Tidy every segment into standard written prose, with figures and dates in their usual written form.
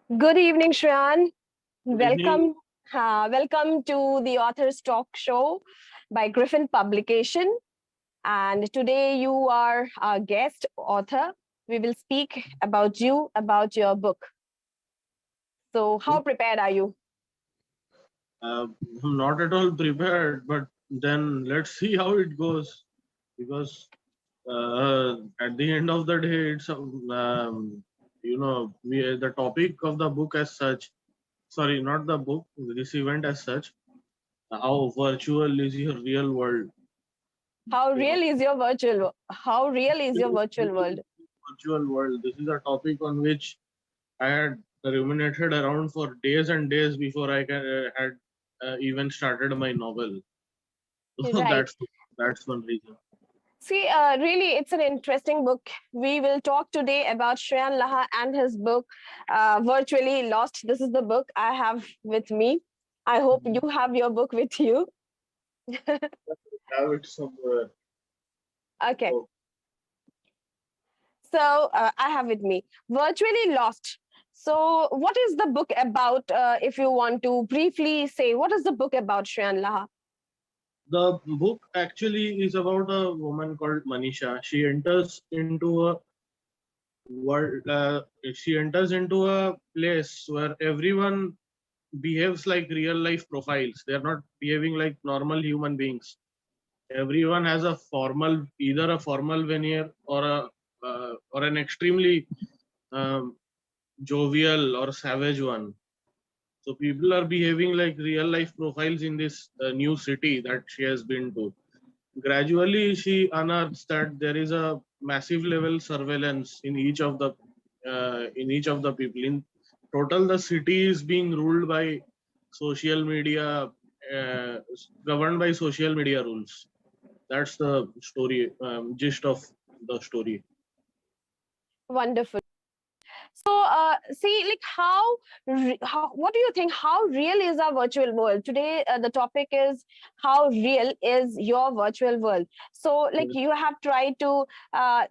Good evening, Shreyan. Good evening. Welcome to the Author's Talk Show by Griffin Publication. And today you are our guest author. We will speak about you, about your book. So, how prepared are you? I'm not at all prepared, but then let's see how it goes. Because at the end of the day, it's the topic of the book as such. Sorry, not the book. This event as such. How virtual is your real world? How You know, real is your virtual? How real is your virtual world? virtual world. This is a topic on which I had ruminated around for days and days before had even started my novel. So Right. that's one reason. See, really, it's an interesting book. We will talk today about Shreyan Laha and his book, Virtually Lost. This is the book I have with me. I hope you have your book with you. Have it somewhere. Okay, So, so I have with me Virtually Lost. So, what is the book about? If you want to briefly say, what is the book about, Shreyan Laha? the book actually is about a woman called Manisha. She enters into a world. She enters into a place where everyone behaves like real life profiles. They are not behaving like normal human beings. Everyone has a formal, either a formal veneer or or an extremely um, jovial or savage one. So people are behaving like real life profiles in this new city that she has been to. Gradually, she unearths that there is a massive level surveillance in each of the people. In total, the city is being ruled by social media, uh, governed by social media rules. That's the story, gist of the story. Wonderful. So, see, like how, what do you think? How real is our virtual world today? The topic is how real is your virtual world. So, like you have tried to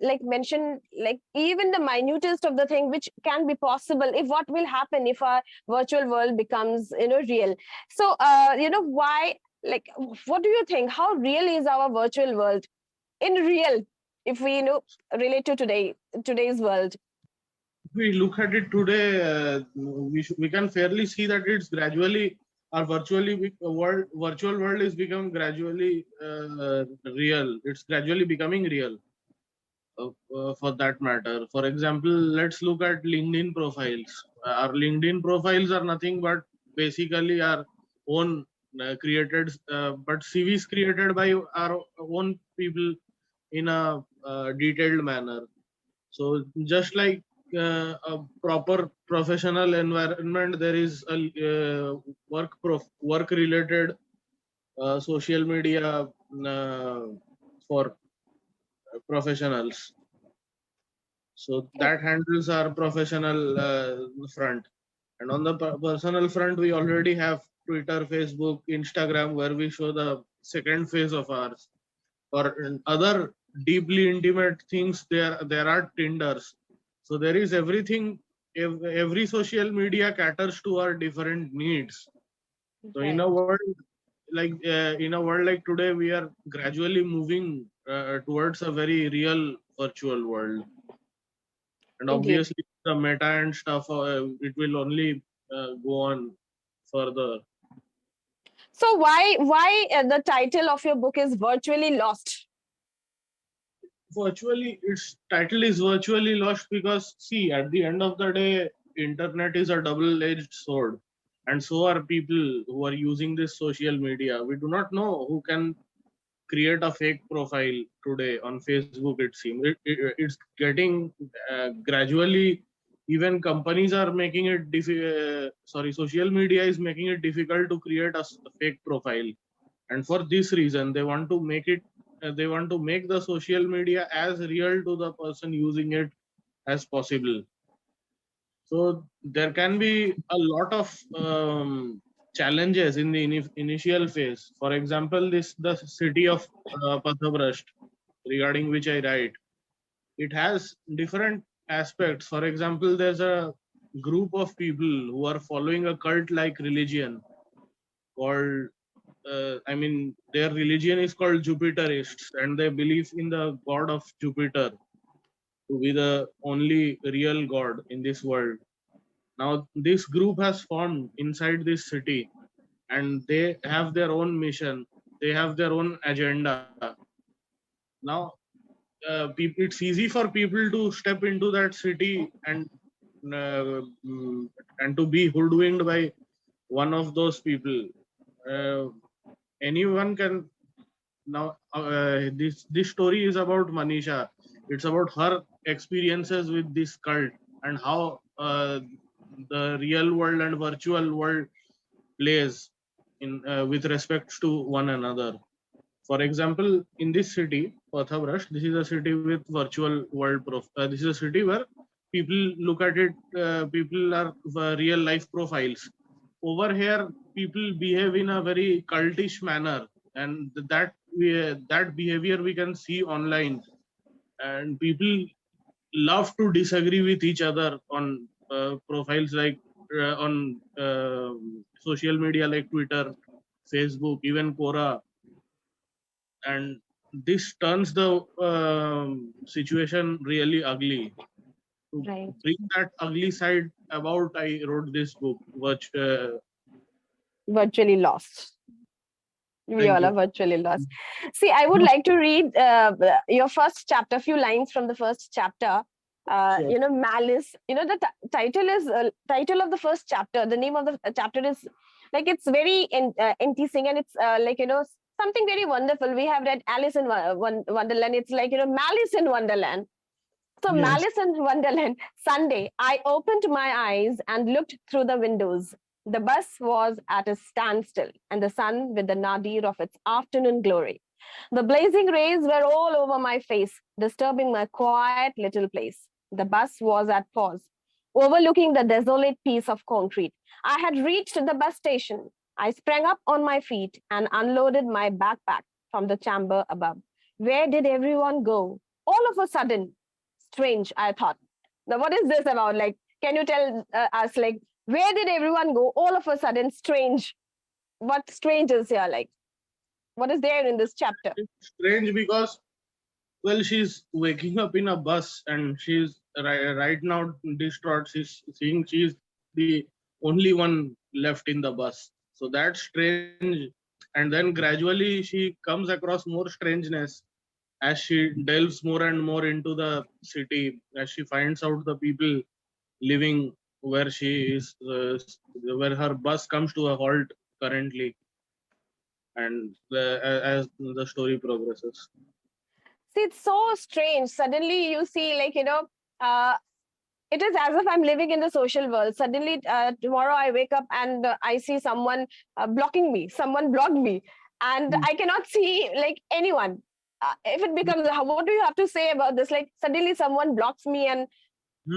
like mention like even the minutest of the thing which can be possible. If what will happen if our virtual world becomes real. So, why? Like, what do you think? How real is our virtual world in real? If we relate to today's world. If we look at it today, we can fairly see that it's gradually our virtual world is become gradually real. It's gradually becoming real. For that matter, for example, let's look at LinkedIn profiles. Our LinkedIn profiles are nothing but basically our own created, but CVs created by our own people in a detailed manner. So just like a proper professional environment, there is a work related social media for professionals. So that handles our professional front. And on the personal front, we already have Twitter, Facebook, Instagram, where we show the second phase of ours. For other deeply intimate things, there are Tinders. So there is everything. Every social media caters to our different needs. So Right. in a world like today, we are gradually moving towards a very real virtual world, and Indeed. obviously the meta and stuff, it will only go on further. So why the title of your book is Virtually Lost? Virtually, its title is virtually lost because see, at the end of the day, internet is a double-edged sword, and so are people who are using this social media. We do not know who can create a fake profile today on Facebook. It seems it's getting gradually. Even companies are making it social media is making it difficult to create a fake profile, and for this reason they want to make the social media as real to the person using it as possible. So there can be a lot of challenges in the initial phase. For example, this the city of Pathabrasht, regarding which I write. It has different aspects. For example, there's a group of people who are following a cult-like religion called, I mean, their religion is called Jupiterists, and they believe in the god of Jupiter to be the only real god in this world. Now, this group has formed inside this city, and they have their own mission, they have their own agenda. Now, it's easy for people to step into that city uh, mm, and to be hoodwinked by one of those people. Uh, Anyone can now. This story is about Manisha. It's about her experiences with this cult and how the real world and virtual world plays in with respect to one another. For example, in this city, Pathabrush, this is a city with virtual world. This is a city where people look at it. People are real life profiles. Over here, people behave in a very cultish manner, and that behavior we can see online. And people love to disagree with each other on profiles like on social media like Twitter, Facebook, even Quora, and this turns the situation really ugly. To Right. bring that ugly side about, I wrote this book, which Virtually lost. We thank all are you. virtually lost. See, I would like to read your first chapter, a few lines from the first chapter. Sure. Malice. The title is title of the first chapter. The name of the chapter is like it's very enticing, and it's like something very wonderful. We have read Alice in Wonderland. It's like Malice in Wonderland. So Yes. Malice in Wonderland. Sunday, I opened my eyes and looked through the windows. The bus was at a standstill, and the sun with the nadir of its afternoon glory. The blazing rays were all over my face, disturbing my quiet little place. The bus was at pause, overlooking the desolate piece of concrete. I had reached the bus station. I sprang up on my feet and unloaded my backpack from the chamber above. Where did everyone go? All of a sudden, strange, I thought. Now, what is this about? Like, can you tell us, like, where did everyone go? All of a sudden, strange. What strange is here? Like, what is there in this chapter? It's strange because, well, she's waking up in a bus and she's right now distraught. She's seeing she's the only one left in the bus. So that's strange. And then gradually she comes across more strangeness as she delves more and more into the city, as she finds out the people living where she is, where her bus comes to a halt currently, and as the story progresses. See, it's so strange. Suddenly, you see, like, uh, it is as if I'm living in the social world. Suddenly, tomorrow I wake up and I see someone blocking me. Someone blocked me, and I cannot see like anyone. If it becomes, what do you have to say about this? Like suddenly someone blocks me and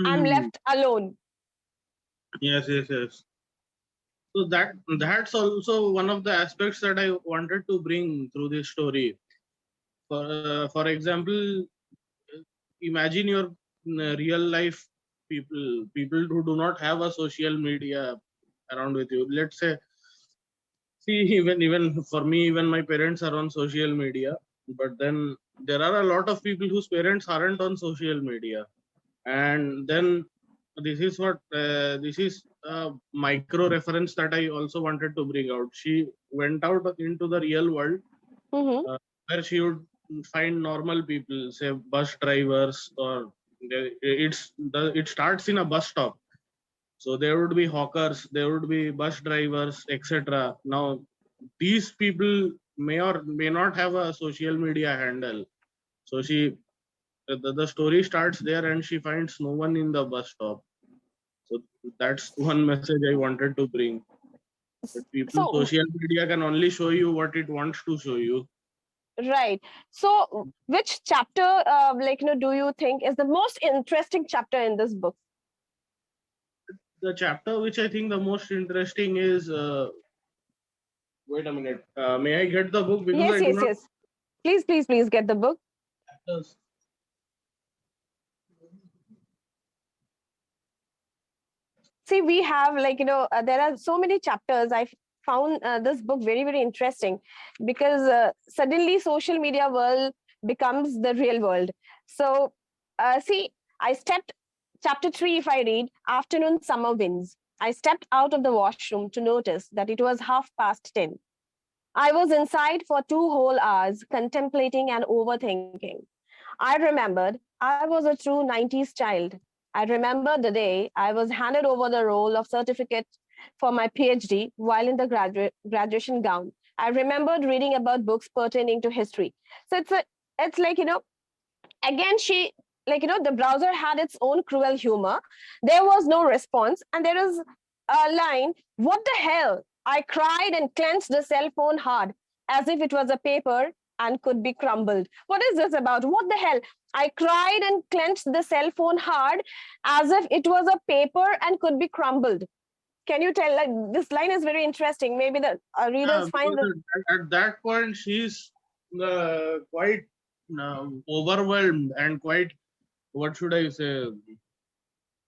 I'm Hmm. left alone. Yes, yes, yes. So that's also one of the aspects that I wanted to bring through this story. For example, imagine your real life people who do not have a social media around with you. Let's say, see, even for me, even my parents are on social media, but then there are a lot of people whose parents aren't on social media, and then this is a micro reference that I also wanted to bring out. She went out into the real world, Mm-hmm. where she would find normal people, say bus drivers, or it starts in a bus stop. So there would be hawkers, there would be bus drivers, etc. Now these people may or may not have a social media handle. So the story starts there, and she finds no one in the bus stop. So that's one message I wanted to bring. That people, So, social media can only show you what it wants to show you. right. So, which chapter, do you think is the most interesting chapter in this book? The chapter which I think the most interesting is, wait a minute, may I get the book because Yes, I do yes, not. yes. Please, please, please get the book. See, we have like, there are so many chapters. I found this book very, very interesting because suddenly social media world becomes the real world. So, see, I stepped, chapter 3, if I read, afternoon summer winds. I stepped out of the washroom to notice that it was 10:30. I was inside for 2 whole hours, contemplating and overthinking. I remembered I was a true 90s child. I remembered the day I was handed over the roll of certificate for my PhD while in the graduation gown. I remembered reading about books pertaining to history. So it's like, again, she, like, the browser had its own cruel humor. There was no response. And there is a line, what the hell? I cried and clenched the cell phone hard as if it was a paper and could be crumbled. What is this about? What the hell? I cried and clenched the cell phone hard as if it was a paper and could be crumbled. Can you tell? Like, this line is very interesting. Maybe the Yeah, readers find because this. at that point she's quite overwhelmed and quite, what should I say,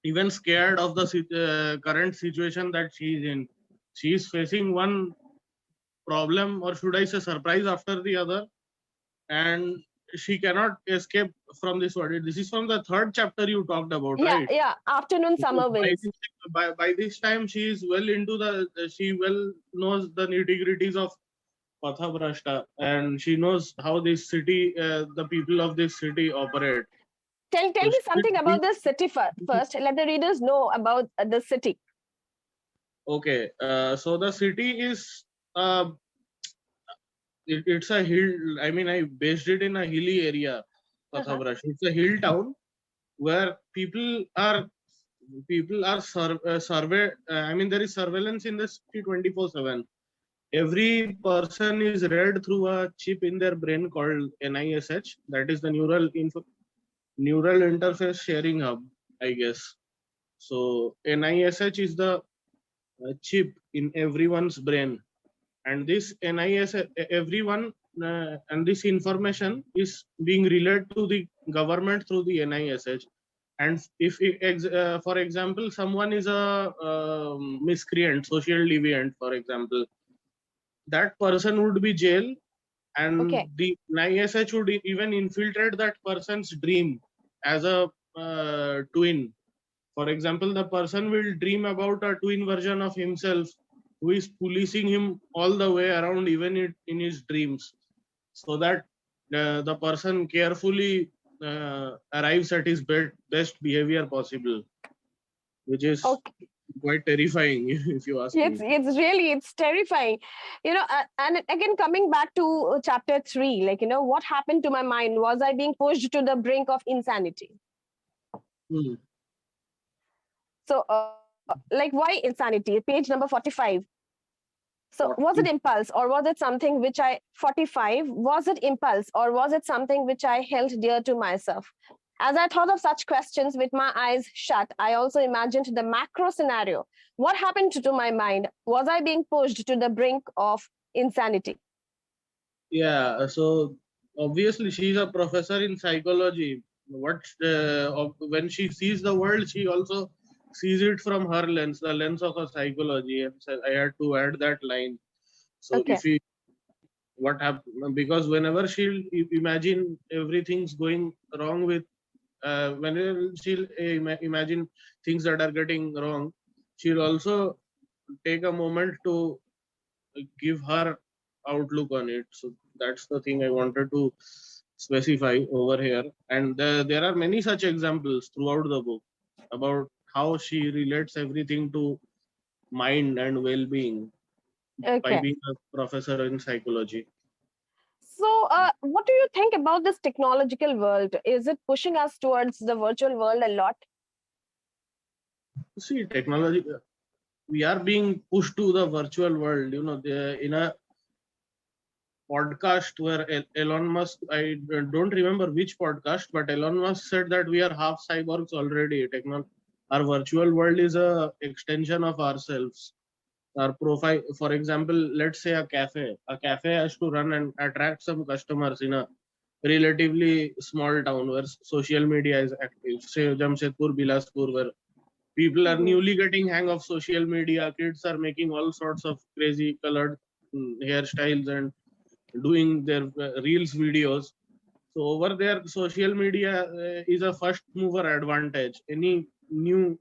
even scared of the current situation that she's in. She's facing one problem, or should I say surprise after the other, and she cannot escape from this world. This is from the third chapter you talked about, Yeah, right? yeah. Afternoon Because summer winds. by this time she is well into she well knows the nitty gritties of Pathabrashta, and she knows how this city, the people of this city operate. Tell So me something about the city she- first. Let the readers know about the city. okay, so the city is uh, it's a hill. I mean, I based it in a hilly area, Uh-huh. Pathabrashta. It's a hill town where people are surveyed. I mean, there is surveillance in the city 24/7. Every person is read through a chip in their brain called NISH. That is the neural interface sharing hub, I guess. So NISH is the chip in everyone's brain, and this NIS everyone and this information is being relayed to the government through the NISH. And if for example someone is a miscreant, social deviant, for example, that person would be jailed, and Okay. the NISH would even infiltrate that person's dream as a twin. For example, the person will dream about a twin version of himself who is policing him all the way around, even in his dreams, so that the person carefully arrives at his best behavior possible, which is Okay. quite terrifying if you ask me. It's terrifying. And again, coming back to chapter 3, like, what happened to my mind? Was I being pushed to the brink of insanity? Hmm. So, like, why insanity? Page number 45. So, was it 40. impulse or was it something which 45, was it impulse or was it something which I held dear to myself? As I thought of such questions with my eyes shut, I also imagined the macro scenario. What happened to my mind? Was I being pushed to the brink of insanity? Yeah, so obviously she's a professor in psychology. When she sees the world, she also sees it from her lens, the lens of a psychology. And so I had to add that line. So Okay. what happened, because whenever she'll imagine everything's going wrong with, whenever she'll imagine things that are getting wrong, she'll also take a moment to give her outlook on it. So that's the thing I wanted to specify over here. And there are many such examples throughout the book about how she relates everything to mind and well-being by Okay. being a professor in psychology. So, what do you think about this technological world? Is it pushing us towards the virtual world a lot? See, technology, we are being pushed to the virtual world. In a podcast where Elon Musk, I don't remember which podcast, but Elon Musk said that we are half cyborgs already. Our virtual world is a extension of ourselves. Our profile, for example, let's say a cafe. A cafe has to run and attract some customers in a relatively small town where social media is active. Say Jamshedpur, Bilaspur, where People are newly getting hang of social media. Kids are making all sorts of crazy colored hairstyles and doing their reels videos. So over there, social media is a first mover advantage. Any new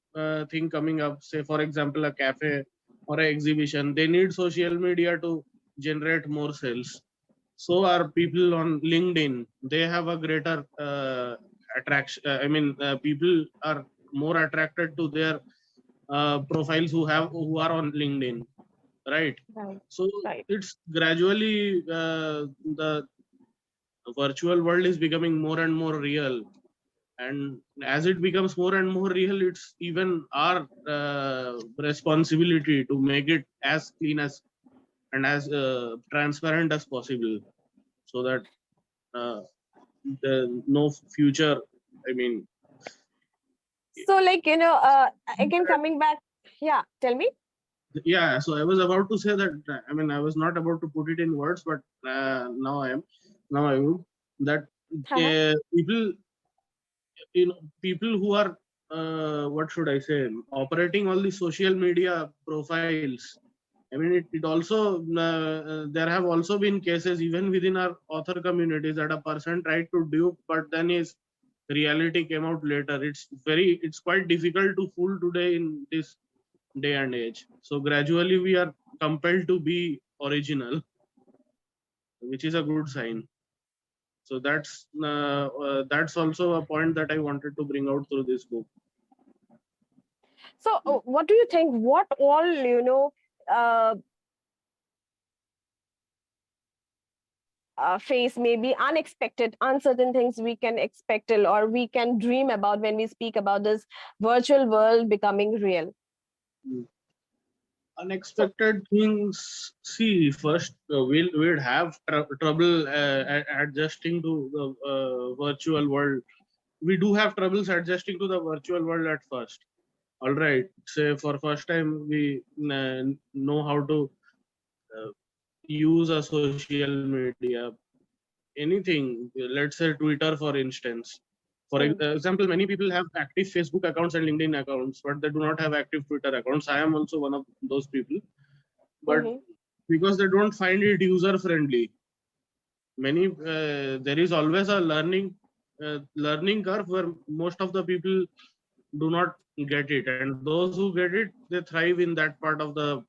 thing coming up, say for example a cafe or an exhibition, they need social media to generate more sales. So are people on LinkedIn. They have a greater attraction. People are more attracted to their profiles who are on LinkedIn, right? Right. So Right. it's gradually the virtual world is becoming more and more real, and as it becomes more and more real, it's even our responsibility to make it as clean as and as transparent as possible, so that uh, the no future, I mean, So, again, coming back, yeah, tell me. yeah. So I was about to say that, I mean, I was not about to put it in words, but now I am. Now I would that Uh-huh. people, people who are what should I say, operating all the social media profiles. I mean, it also there have also been cases even within our author communities that a person tried to dupe, but then his reality came out later. It's quite difficult to fool today in this day and age. So gradually we are compelled to be original, which is a good sign. So that's also a point that I wanted to bring out through this book. So, what do you think? What all, uh, face maybe unexpected, uncertain things we can expect or we can dream about when we speak about this virtual world becoming real? Mm. So, Unexpected things. See, first we'd have trouble adjusting to the virtual world. We do have troubles adjusting to the virtual world at first. All right, say for first time we know how to uh, use a social media, anything, let's say Twitter for instance. For hmm, example, many people have active Facebook accounts and LinkedIn accounts, but they do not have active Twitter accounts. I am also one of those people, but hmm. because they don't find it user friendly. Many there is always a learning curve where most of the people do not get it, and those who get it, they thrive in that part of the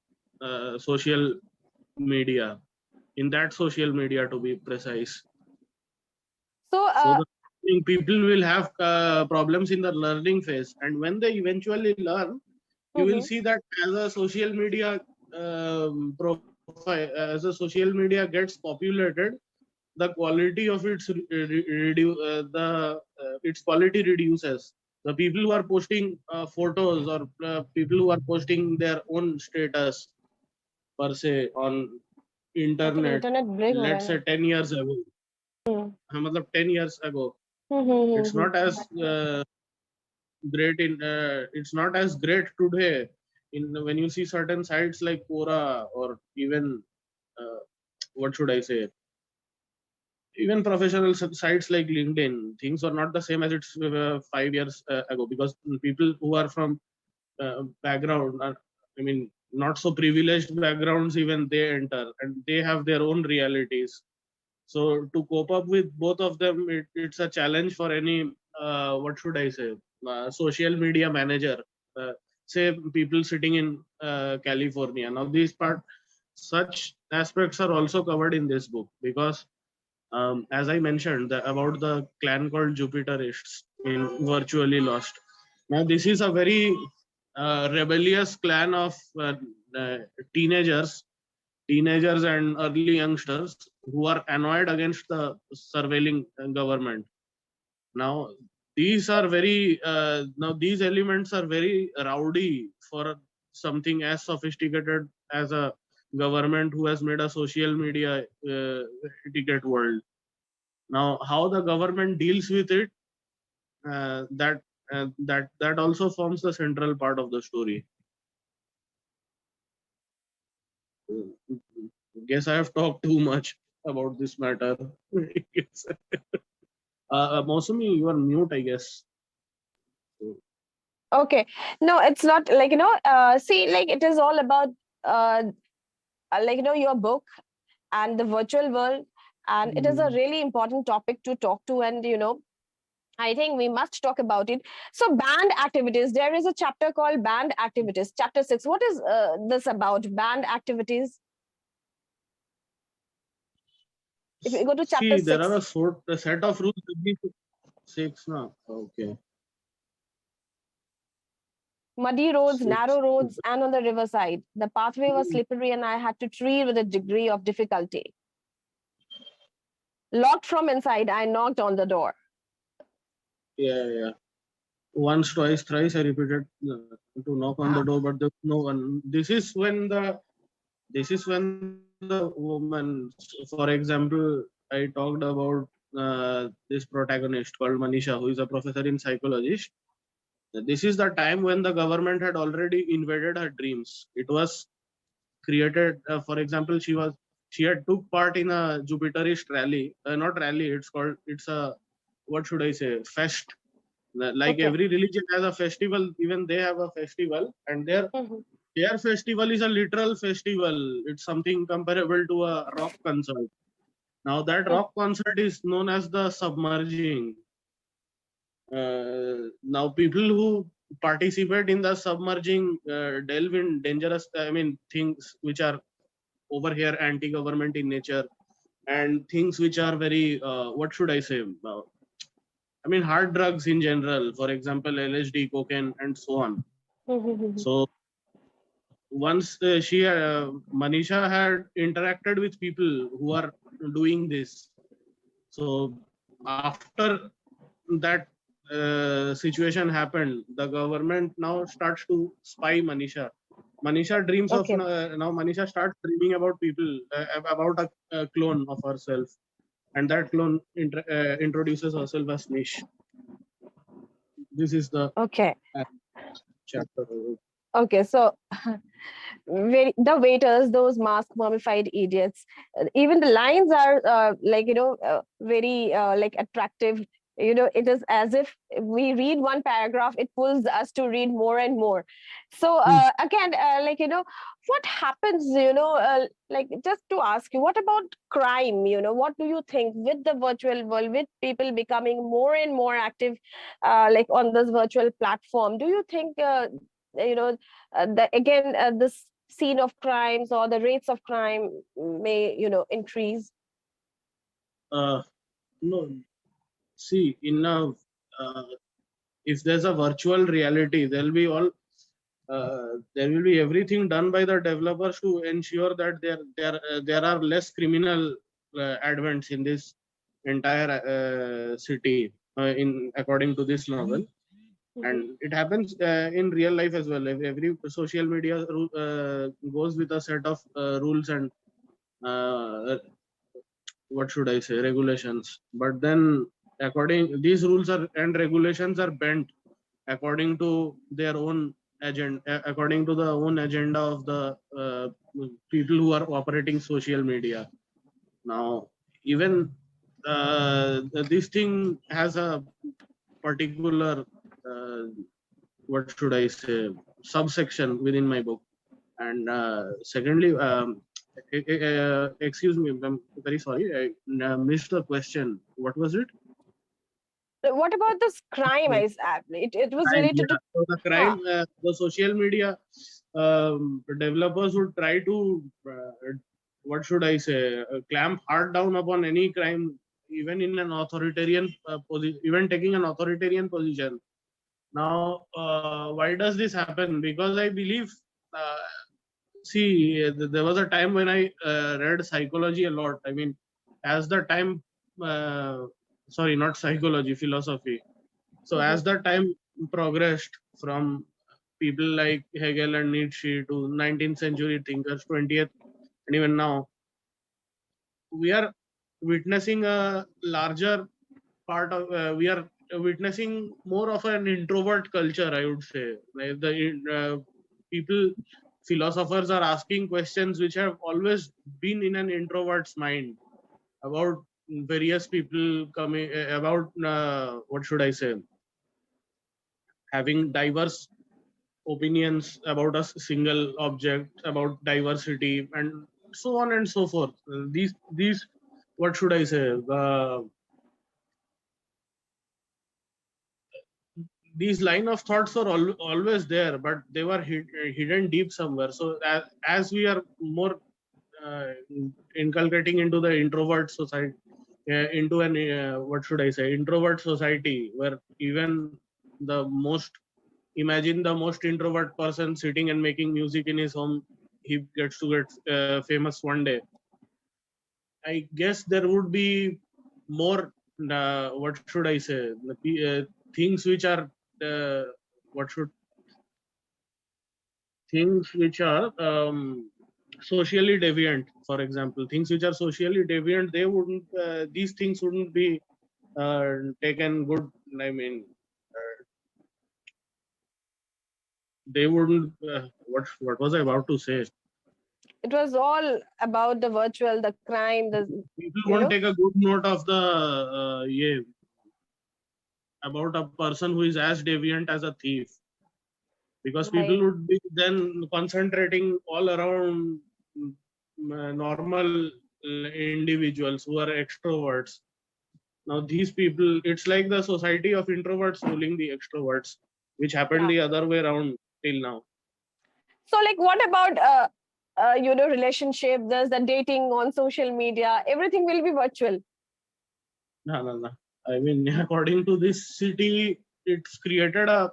social media, in that social media to be precise. So, So the people will have problems in the learning phase, and when they eventually learn, you will mhm. see that as a social media profile, as a social media gets populated, the quality of its quality reduces. The people who are posting photos, or people who are posting their own status per se on I think internet, internet break हो रहा let's say है. 10 years ago, Hmm. 10 years ago, Hmm, hmm, it's hmm, not as it's not as great today. In when you see certain sites like Quora, or even uh, what should I say, even professional sites like LinkedIn, things are not the same as it's 5 years ago, because people who are from background are, I mean, not so privileged backgrounds, even they enter and they have their own realities. So to cope up with both of them, it's a challenge for any what should I say, social media manager. Uh, Say people sitting in California. Now these such aspects are also covered in this book, because as I mentioned about the clan called Jupiterists in Virtually Lost. Now this is a very rebellious clan of uh, teenagers teenagers and early youngsters who are annoyed against the surveilling government. Now, these elements are very rowdy for something as sophisticated as a government who has made a social media etiquette world. Now, how the government deals with it, that also forms the central part of the story. Guess I have talked too much about this matter. Yes. Mosumi, you are mute, I guess. Okay. No, it's not like, see, like it is all about, uh, like, your book and the virtual world. And it is a Mm. really important topic to talk to. And, I think we must talk about it. So, banned activities. There is a chapter called banned activities, chapter 6. What is this about? Banned activities. If you go to chapter See, there are 6, a set of rules. Six now. Okay. muddy roads, Six. narrow roads, and on the riverside. The pathway was slippery, and I had to tread with a degree of difficulty. Locked from inside, I knocked on the door. Yeah, yeah. Once, twice, thrice, I repeated to knock on the Ah, door, but there was no one. This is when the woman, for example, I talked about this protagonist called Manisha, who is a professor in psychology. This is the time when the government had already invaded her dreams. It was created, for example, she had took part in a Jupiterish rally, not rally. It's a, what should I say, fest. Like okay. every religion has a festival, even they have a festival, and Mhm. their festival is a literal festival. It's something comparable to a rock concert. Now that Mm. rock concert is known as the submerging. Now people who participate in the submerging delve in dangerous, I mean, things which are over here anti-government in nature, and things which are very, what should I say? I mean, hard drugs in general. For example, LSD, cocaine, and so on. Mhm. So once Manisha had interacted with people who are doing this. So after that situation happened, the government now starts to spy Manisha. Manisha dreams of Okay. now. Manisha starts dreaming about people, about a clone of herself, and that clone introduces herself as Nish. This is the Okay. uh, chapter. Okay. So, the waiters, those masked mummified idiots, even the lines are like, very like attractive. It is as if we read one paragraph, it pulls us to read more and more. So again, like, what happens, like, just to ask you, what about crime? What do you think with the virtual world, with people becoming more and more active, like on this virtual platform? Do you think, you know the again this scene of crimes or the rates of crime may, increase? Uh, no, see, uh, if there's a virtual reality, there will be everything done by the developers to ensure that there are less criminal advents in this entire city, in according to this novel. Mhm. And it happens in real life as well. If every social media goes with a set of rules and uh, what should I say, regulations. But then according these rules are and regulations are bent according to their own agenda, according to the own agenda of the people who are operating social media. Now, even this thing has a particular what should I say, subsection within my book. And secondly, excuse me, I'm very sorry, I missed the question. What was it? What about this crime? It was Crime, related yeah. to. So the Huh. crime, the social media developers would try to, what should I say, clamp hard down upon any crime, even in an authoritarian position, even taking an authoritarian position. Now, why does this happen? Because I believe, uh, see, there was a time when I read psychology a lot. I mean, as the time, uh, sorry, not psychology, philosophy. So Mhm. as the time progressed from people like Hegel and Nietzsche to 19th century thinkers, 20th, and even now, we are witnessing a larger part of, we are witnessing more of an introvert culture, I would say. Like people, philosophers are asking questions which have always been in an introvert's mind about various people coming, about, what should I say, having diverse opinions about a single object, about diversity, and so on and so forth. These what should I say? These line of thoughts are always there, but they were hidden deep somewhere. So as we are more uh, inculcating into the introvert society, into an what should I say, introvert society, where even the most, imagine the most introvert person sitting and making music in his home, he gets to get famous one day. I guess there would be more what should I say, things which are uh, what should things which are socially deviant. For example, things which are socially deviant, they wouldn't these things wouldn't be taken good. I mean, they wouldn't. What was I about to say? It was all about the virtual, the crime, the People you won't know. take a good note of the yeah, about a person who is as deviant as a thief, because people Right. would be then concentrating all around normal individuals who are extroverts. Now these people, it's like the society of introverts ruling the extroverts, which happened Yeah. the other way around till now. So, like, what about relationship? There's the dating on social media. Everything will be virtual. No, no, no. I mean, according to this city, it's created a.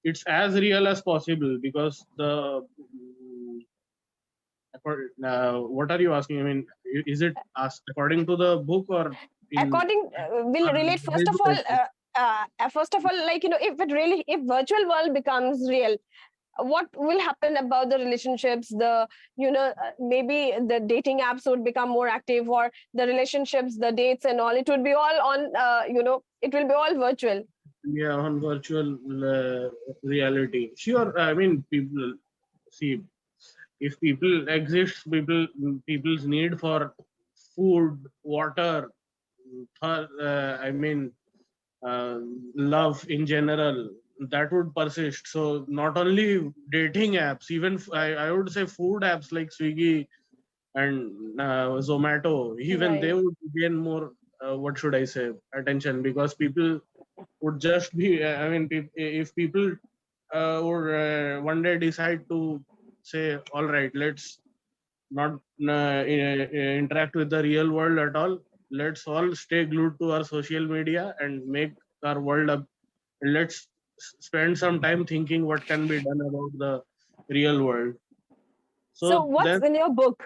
It's as real as possible, because the. What are you asking? I mean, is it asked according to the book or in? According, will relate Why do I say? first of all, like, if virtual world becomes real, what will happen about the relationships, the maybe the dating apps would become more active, or the relationships, the dates and all, it would be all on it will be all virtual. Yeah, on virtual reality. Sure, I mean, people see, if people exist, people's need for food, water, I mean, uh, love in general, that would persist. So not only dating apps, even I would say food apps like Swiggy and Zomato, even they Right. would gain more. What should I say? Attention, because people would just be. I mean, if people would one day decide to say, all right, let's not interact with the real world at all. Let's all stay glued to our social media and make our world up. Let's spend some time thinking what can be done about the real world. So So what's then, in your book?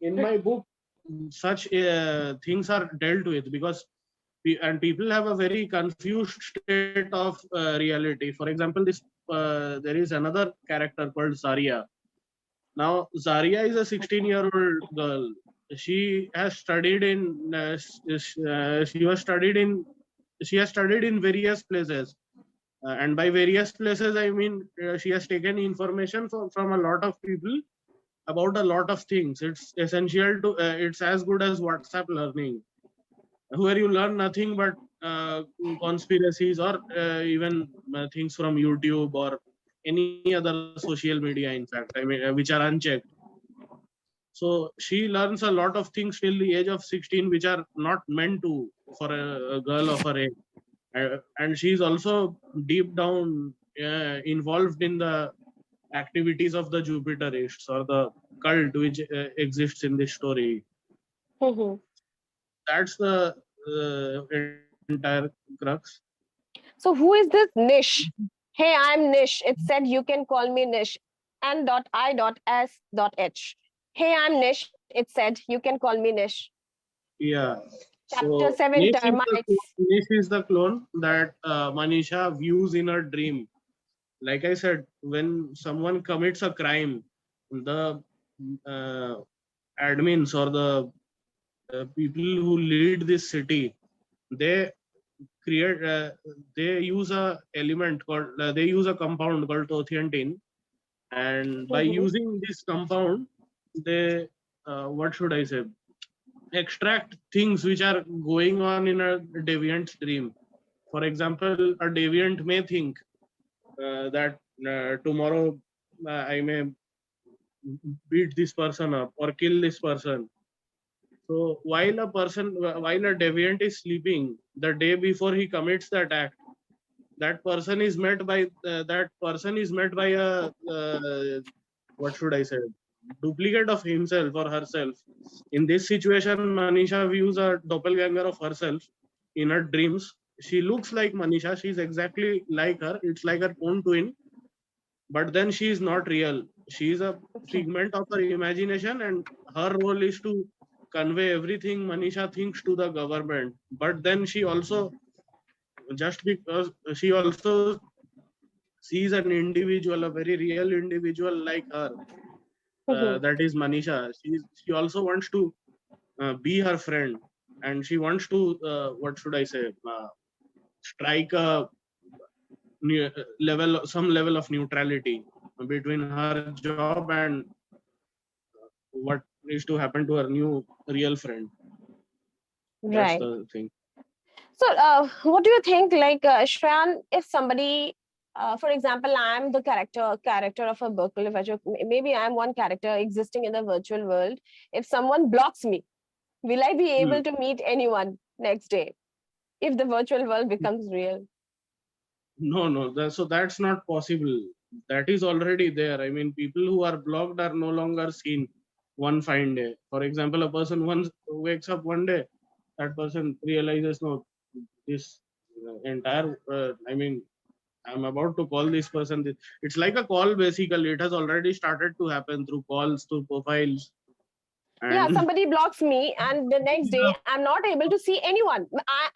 in my book, such things are dealt with, because and people have a very confused state of reality. For example, this there is another character called Zaria. Now, Zaria is a 16-year-old girl. She has studied in she has studied in various places, and by various places I mean she has taken information from a lot of people about a lot of things. It's essential to it's as good as WhatsApp learning, where you learn nothing but conspiracies, or even things from YouTube or any other social media, in fact, I mean, which are unchecked. So she learns a lot of things till the age of 16, which are not meant to for a girl of her age. And she's also deep down involved in the activities of the Jupiterists, or the cult which exists in this story. Mhm. That's the entire crux. So who is this Nish? Hey, I'm Nish. It said you can call me Nish. N.I.S.H. Hey, I'm Nish. It said you can call me Nish. Yeah. Chapter So 7 Termites. Nish is the clone that Manisha views in her dream. Like I said, when someone commits a crime, the uh, admins or the people who lead this city, they create they use a element called they use a compound called Tothiantine, and by Mhm. using this compound, they what should I say, extract things which are going on in a deviant dream. For example, a deviant may think that tomorrow I may beat this person up or kill this person. So while a deviant is sleeping, the day before he commits that act, that person is met by a what should I say, duplicate of himself or herself. In this situation, Manisha views a doppelganger of herself in her dreams. She looks like Manisha. She's exactly like her. It's like her own twin, but then she is not real. She is a Okay. figment of her imagination, and her role is to convey everything Manisha thinks to the government. But then she also, just because she also sees an individual, a very real individual like her, Mhm. that is Manisha. She also wants to be her friend, and she wants to what should I say, strike a some level of neutrality between her job and what is to happen to her new real friend. That's Right. the thing. So, what do you think? Like, Shreyan, if somebody, for example, I'm the character of a book, maybe I'm one character existing in the virtual world. If someone blocks me, will I be Hmm. able to meet anyone next day if the virtual world becomes real? No, no. So that's not possible. That is already there. I mean, people who are blocked are no longer seen one fine day. For example, a person once wakes up one day, that person realizes, no, this entire, I mean, I'm about to call this person. It's like a call basically. It has already started to happen through calls, through profiles, Yeah, and somebody blocks me, and the next day I'm not able to see anyone.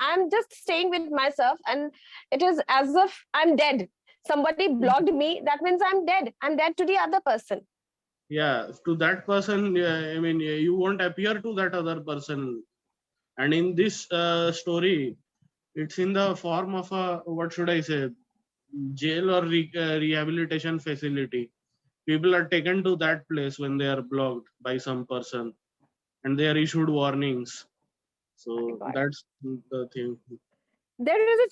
I'm just staying with myself, and it is as if I'm dead. Somebody blocked me, that means I'm dead. I'm dead to the other person. yeah, to that person, yeah, I mean, you won't appear to that other person. And in this story, it's in the form of a, what should I say, jail or rehabilitation facility. People are taken to that place when they are blocked by some person, and they are issued warnings. My So God. that's the thing. There is a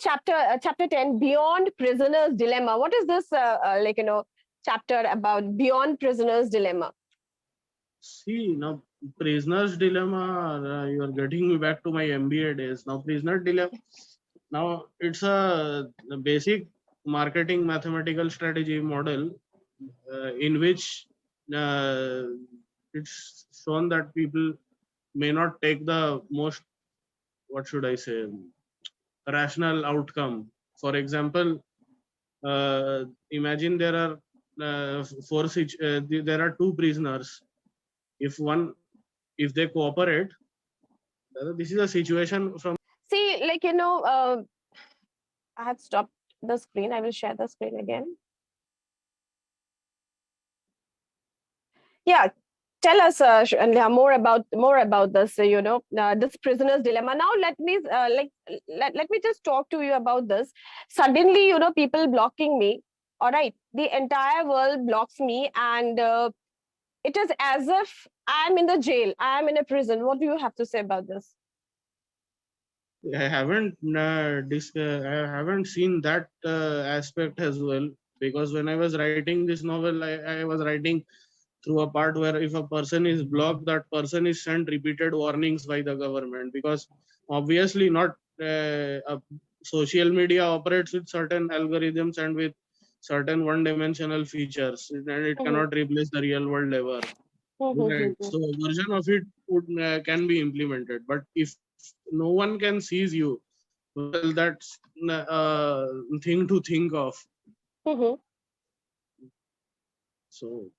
chapter 10, Beyond Prisoner's Dilemma. What is this, chapter about Beyond Prisoner's Dilemma? See, now prisoner's dilemma, you are getting me back to my MBA days. Now, prisoner dilemma, now it's a basic marketing mathematical strategy model in which uh, it's shown that people may not take the most, what should I say, rational outcome. For example, imagine there are there are two prisoners. If one, if they cooperate, this is a situation from. See, I have stopped the screen. I will share the screen again. Yeah, tell us, Neha, more about this. This prisoner's dilemma. Now, let me just talk to you about this. Suddenly, people blocking me. All right, the entire world blocks me, and it is as if I'm in the jail. I'm in a prison. What do you have to say about this? I haven't seen that aspect as well, because when I was writing this novel, I was writing through a part where if a person is blocked, that person is sent repeated warnings by the government, because obviously not social media operates with certain algorithms and with certain one-dimensional features, and it Mhm, cannot replace the real world ever. mhm, Right. mhm, So a version of it can be implemented, but if no one can seize you, well, that's thing to think of. mhm. So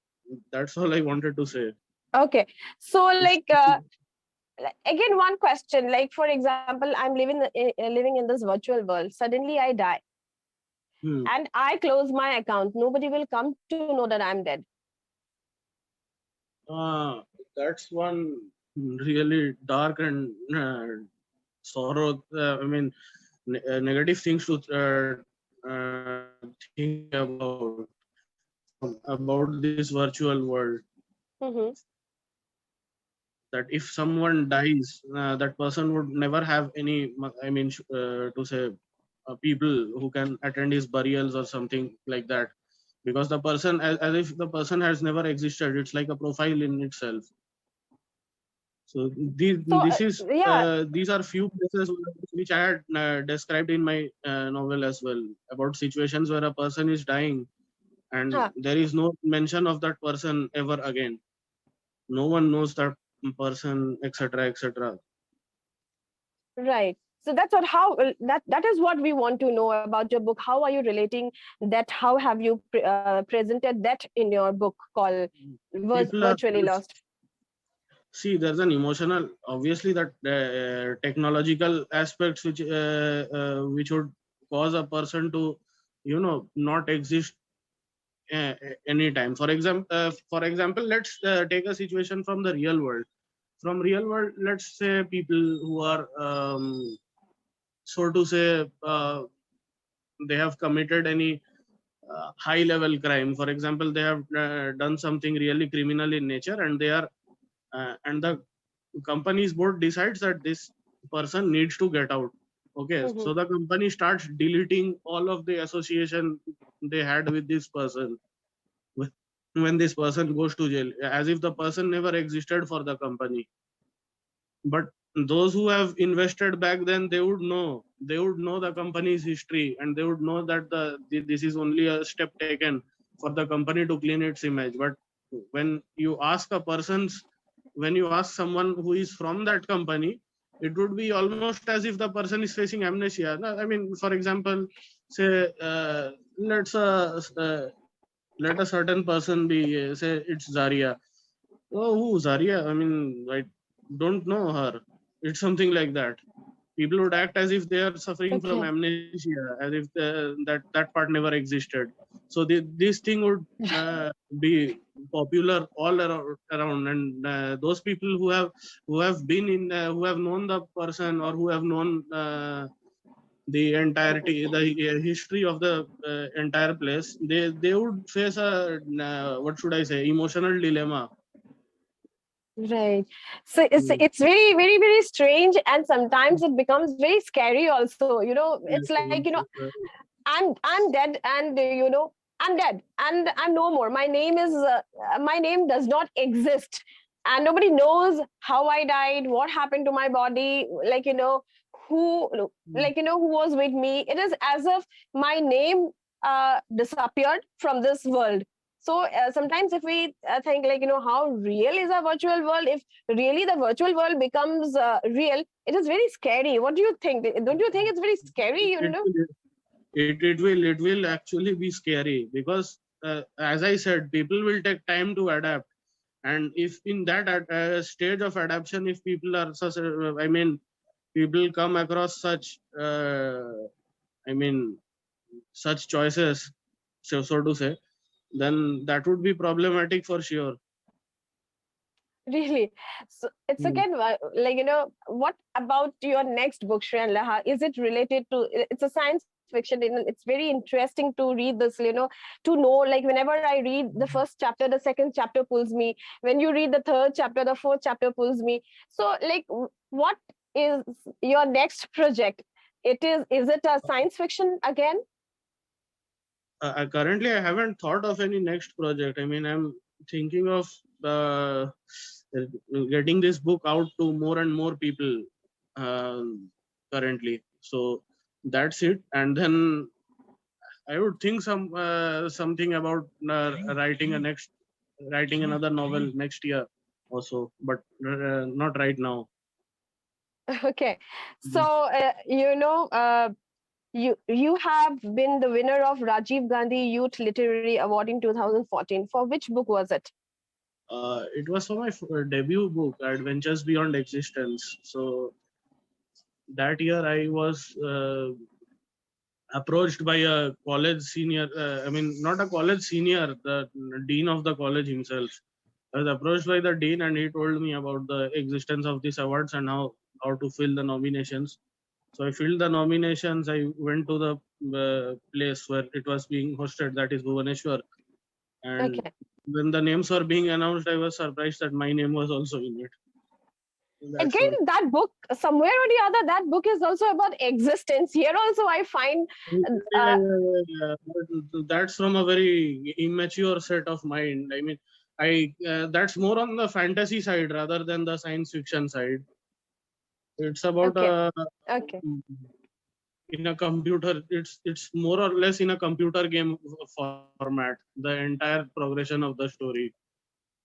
that's all I wanted to say. Okay, so again, one question. Like, for example, I'm living in this virtual world. Suddenly, I die, Hmm. and I close my account. Nobody will come to know that I'm dead. That's one really dark and sorrow. I mean, negative things to think about about this virtual world. Mm-hmm. That if someone dies, that person would never have any, I mean, to say, people who can attend his burials or something like that, because the person, as if the person has never existed. It's like a profile in itself. So So yeah, these are few places which I had described in my novel as well, about situations where a person is dying and huh, there is no mention of that person ever again. No one knows that person, etc., etc. right. So that's what how that is what we want to know about your book. How are you relating that? How have you presented that in your book called People are, Virtually Lost? see, there's an emotional, obviously, that technological aspects which would cause a person to, not exist anytime. For example, let's take a situation from the real world. From real world, let's say people who are, so to say, they have committed any high level crime. For example, they have done something really criminal in nature, and they are and the company's board decides that this person needs to get out. Okay, Hmm. so the company starts deleting all of the association they had with this person when this person goes to jail, as if the person never existed for the company. But those who have invested back then, they would know the company's history, and they would know that this is only a step taken for the company to clean its image. But when you ask when you ask someone who is from that company, it would be almost as if the person is facing amnesia. No, I mean, for example, say, let's let a certain person be, say it's Zaria. Oh, who Zaria? I mean, I don't know her. It's something like that. People would act as if they are suffering from Okay. amnesia, as if that part never existed. So this thing would be popular all around, and those people who have been in who have known the person, or who have known the entirety, the history of the entire place, they would face a, what should I say, emotional dilemma. Right. So Mm. it's very, very, very strange, and sometimes it becomes very scary also. It's Yes, like, yes, I'm dead, and I'm dead, and I'm no more. My name does not exist, and nobody knows how I died, what happened to my body, who who was with me. It is as if my name disappeared from this world. So sometimes if we think, how real is a virtual world, if really the virtual world becomes real, it is very scary. What do you think? Don't you think it's very scary, it will it will actually be scary, because as I said, people will take time to adapt. And if in that stage of adaptation, if people are such, I mean, people come across such, I mean, such choices, so to say, then that would be problematic for sure. Really? So it's Mm. again what about your next book, Shreyan Laha? Is it related to? It's a science fiction. It's very interesting to read this. To know, like, whenever I read the first chapter, the second chapter pulls me. When you read the third chapter, the fourth chapter pulls me. So, like, what is your next project? Is it a science fiction again? Currently, I haven't thought of any next project. I mean, I'm thinking of uh, getting this book out to more and more people currently. So that's it. And then I would think something about writing another novel next year also, but not right now. Okay. So you have been the winner of Rajiv Gandhi Youth Literary Award in 2014. For which book was it? It was for my debut book, Adventures Beyond Existence. So that year I was approached by a college senior. I mean, not a college senior, the dean of the college himself. I was approached by the dean, and he told me about the existence of these awards and how to fill the nominations. So I filled the nominations. I went to the place where it was being hosted, that is Bhubaneswar. And Okay. when the names were being announced, I was surprised that my name was also in it. That's Again, all. that book, somewhere or the other, that book is also about existence. Here also I find Yeah, uh, But that's from a very immature set of mind. I mean, I that's more on the fantasy side rather than the science fiction side. It's about okay, a okay, in a computer. It's more or less in a computer game format. The entire progression of the story.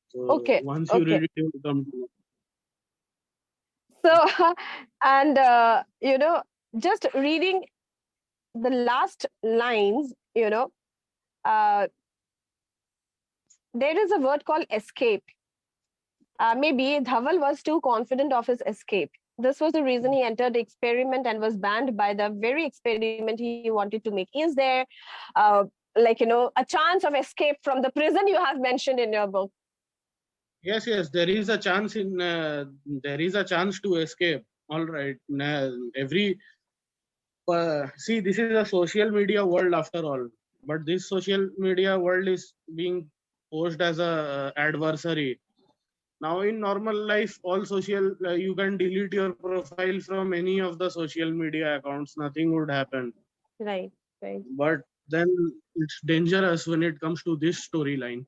So okay, once you read okay. it, you will come to. So, and just reading the last lines, uh, there is a word called escape. Maybe Dhaval was too confident of his escape. This was the reason he entered the experiment and was banned by the very experiment he wanted to make. Is there, uh, a chance of escape from the prison you have mentioned in your book? Yes, there is a chance in there is a chance to escape. All right, every see, this is a social media world after all, but this social media world is being posed as a adversary. Now in normal life, all social you can delete your profile from any of the social media accounts, nothing would happen. Right, right. But then it's dangerous when it comes to this storyline.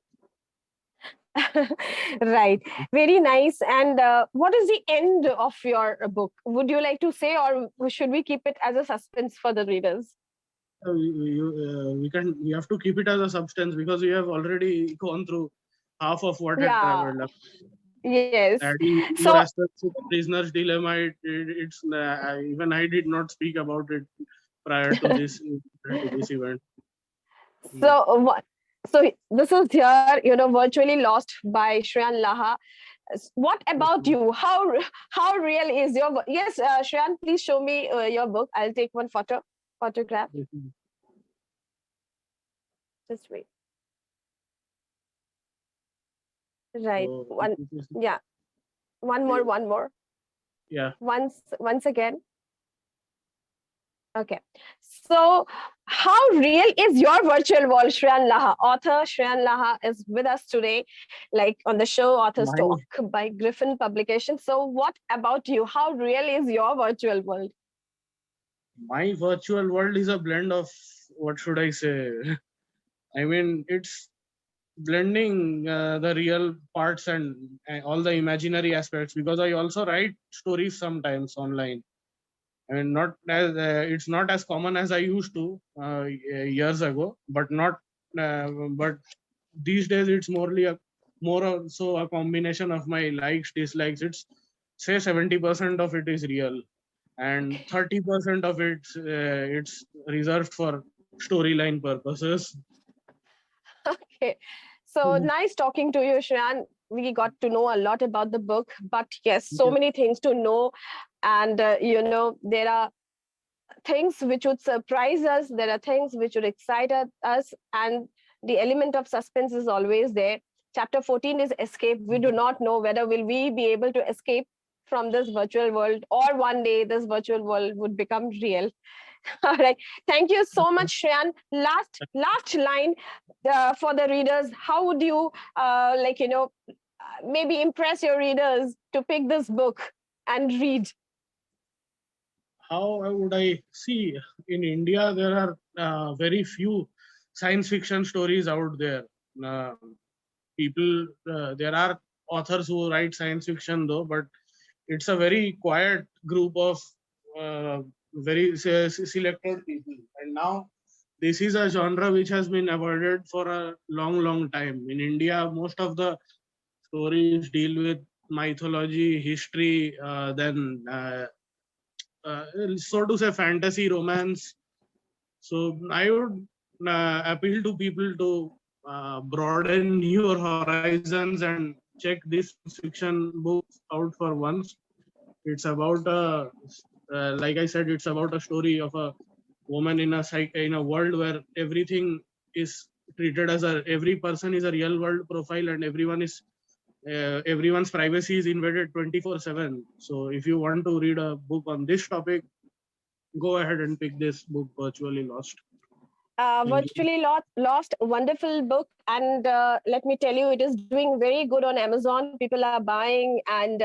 Right. Very nice. And what is the end of your book? Would you like to say, or should we keep it as a suspense for the readers? We have to keep it as a substance because we have already gone through half of what had Yeah. traveled. Yes. Adding more So, aspects to the prisoner's dilemma, it's even I did not speak about it prior to this event. Mm. so what? So this is here, virtually lost by Shreyan Laha. What about Okay. you? How real is your book? Yes, Shreyan, please show me your book. I'll take one photograph. Just wait. Right. So One. this is Yeah. One more. One more. yeah. Once again. Okay. So, how real is your virtual world, Shreyan Laha? Author Shreyan Laha is with us today, like on the show Author's My Talk by Griffin Publication. So, what about you? How real is your virtual world? my virtual world is a blend of what should I say? I mean, it's blending the real parts and all the imaginary aspects because I also write stories sometimes online. I mean, not as it's not as common as I used to years ago, but not. But these days, it's more also a combination of my likes, dislikes. It's say 70% of it is real, and Okay. 30% of it's reserved for storyline purposes. Okay. So nice talking to you, Shreyan. We got to know a lot about the book, but yes, so Yeah. many things to know. And, there are things which would surprise us, there are things which would excite us, and the element of suspense is always there. Chapter 14 is escape. We do not know whether will we be able to escape from this virtual world, or one day this virtual world would become real. All right. Thank you so much, Shreyan. Last line for the readers. How would you maybe impress your readers to pick this book and read? How would I see in India? There are very few science fiction stories out there. Uh, there are authors who write science fiction though, but it's a very quiet group of very selected people. And now this is a genre which has been avoided for a long time. In India, most of the stories deal with mythology, history, then so to say fantasy, romance. So I would appeal to people to broaden your horizons and check this science fiction book out for once. It's about like I said, it's about a story of a woman in a world where everything is treated as a every person is a real world profile and everyone's privacy is invaded 24/7. So if you want to read a book on this topic, go ahead and pick this book, Virtually Lost. Thank you. Virtually lost, wonderful book, and let me tell you, it is doing very good on Amazon. People are buying, and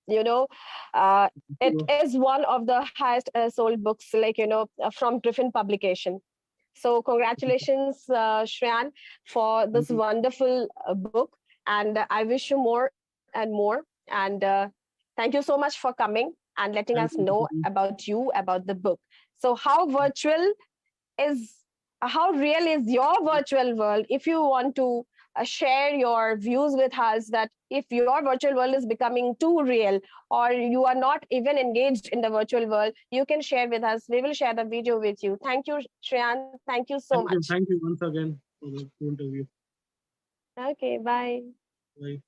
you know, uh, it is one of the highest sold books, like from Griffin Publication. So congratulations, Shreyan, for Thank this you. wonderful book, and I wish you more and more. And thank you so much for coming and letting us Thank know you. about you, about the book. So is how real is your virtual world? If you want to share your views with us, that if your virtual world is becoming too real, or you are not even engaged in the virtual world, you can share with us. We will share the video with you. Thank you, Shreyan. Thank you so much. Thank you once again for the interview. Okay, bye. Bye.